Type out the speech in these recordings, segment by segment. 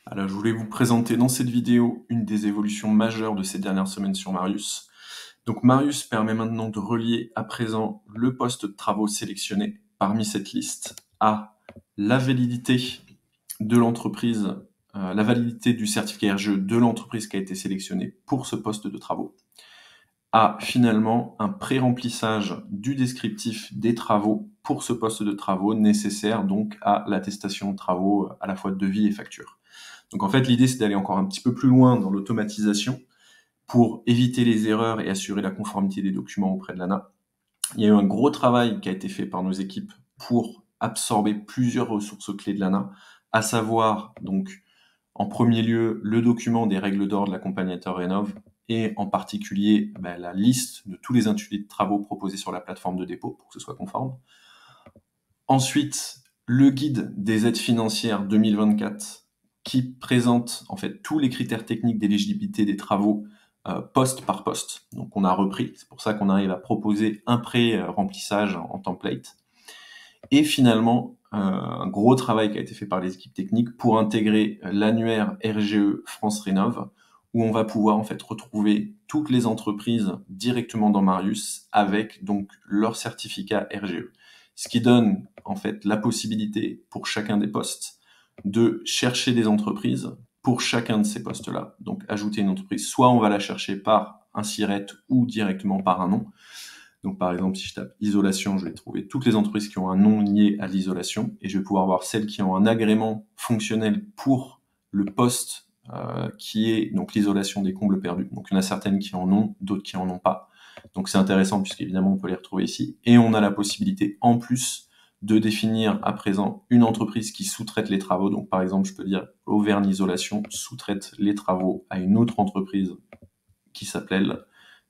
Alors, je voulais vous présenter dans cette vidéo une des évolutions majeures de ces dernières semaines sur Marius. Donc, Marius permet maintenant de relier à présent le poste de travaux sélectionné parmi cette liste à la validité de l'entreprise, la validité du certificat RGE de l'entreprise qui a été sélectionnée pour ce poste de travaux, à finalement un pré-remplissage du descriptif des travaux pour ce poste de travaux nécessaire donc à l'attestation de travaux à la fois de devis et facture. Donc en fait, l'idée, c'est d'aller encore un petit peu plus loin dans l'automatisation pour éviter les erreurs et assurer la conformité des documents auprès de l'ANA. Il y a eu un gros travail qui a été fait par nos équipes pour absorber plusieurs ressources clés de l'ANA, à savoir donc en premier lieu le document des règles d'or de l'accompagnateur Rénov et en particulier la liste de tous les intitulés de travaux proposés sur la plateforme de dépôt pour que ce soit conforme. Ensuite, le guide des aides financières 2024 qui présente en fait tous les critères techniques d'éligibilité des travaux poste par poste. Donc on a repris, c'est pour ça qu'on arrive à proposer un pré-remplissage en template. Et finalement, un gros travail qui a été fait par les équipes techniques pour intégrer l'annuaire RGE France Rénov, où on va pouvoir en fait retrouver toutes les entreprises directement dans Marius avec donc leur certificat RGE. Ce qui donne en fait la possibilité pour chacun des postes de chercher des entreprises pour chacun de ces postes-là. Donc ajouter une entreprise, soit on va la chercher par un SIRET ou directement par un nom. Donc par exemple, si je tape isolation, je vais trouver toutes les entreprises qui ont un nom lié à l'isolation et je vais pouvoir voir celles qui ont un agrément fonctionnel pour le poste qui est donc l'isolation des combles perdus. Donc il y en a certaines qui en ont, d'autres qui en ont pas. Donc c'est intéressant puisqu'évidemment on peut les retrouver ici. Et on a la possibilité en plus de définir à présent une entreprise qui sous-traite les travaux. Donc par exemple, je peux dire Auvergne Isolation sous-traite les travaux à une autre entreprise qui s'appelle,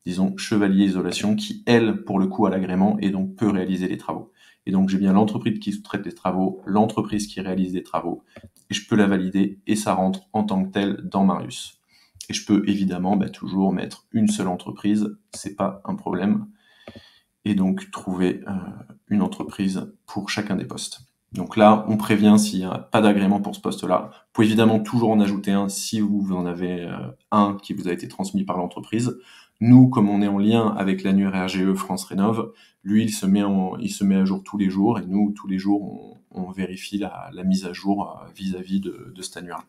disons, Chevalier Isolation, qui, elle, pour le coup, a l'agrément et donc peut réaliser les travaux. Et donc j'ai bien l'entreprise qui sous-traite les travaux, l'entreprise qui réalise les travaux, et je peux la valider, et ça rentre en tant que tel dans Marius. Et je peux évidemment toujours mettre une seule entreprise, c'est pas un problème, et donc trouver une entreprise pour chacun des postes. Donc là, on prévient s'il n'y a pas d'agrément pour ce poste-là. Vous pouvez évidemment toujours en ajouter un si vous en avez un qui vous a été transmis par l'entreprise. Nous, comme on est en lien avec l'annuaire RGE France Rénov, lui, il se met à jour tous les jours et nous, tous les jours, on vérifie la mise à jour vis-à-vis de cet annuaire.